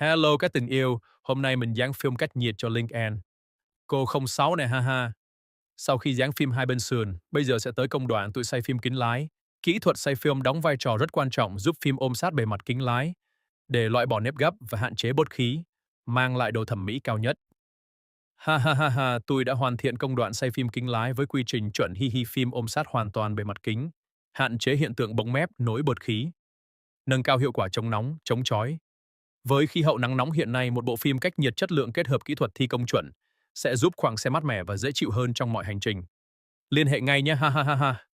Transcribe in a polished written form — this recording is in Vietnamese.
Hello các tình yêu, hôm nay mình dán phim cách nhiệt cho LinkedIn. Cô 06 nè ha ha. Sau khi dán phim hai bên sườn, bây giờ sẽ tới công đoạn tụi xoay phim kính lái. Kỹ thuật xoay phim đóng vai trò rất quan trọng giúp phim ôm sát bề mặt kính lái, để loại bỏ nếp gấp và hạn chế bốt khí, mang lại độ thẩm mỹ cao nhất. Ha ha ha ha, tôi đã hoàn thiện công đoạn xoay phim kính lái với quy trình chuẩn hi hi phim ôm sát hoàn toàn bề mặt kính, hạn chế hiện tượng bóng mép, nối bọt khí, nâng cao hiệu quả chống nóng, chống chói. Với khí hậu nắng nóng hiện nay, một bộ phim cách nhiệt chất lượng kết hợp kỹ thuật thi công chuẩn sẽ giúp khoang xe mát mẻ và dễ chịu hơn trong mọi hành trình. Liên hệ ngay nhé, ha ha ha ha.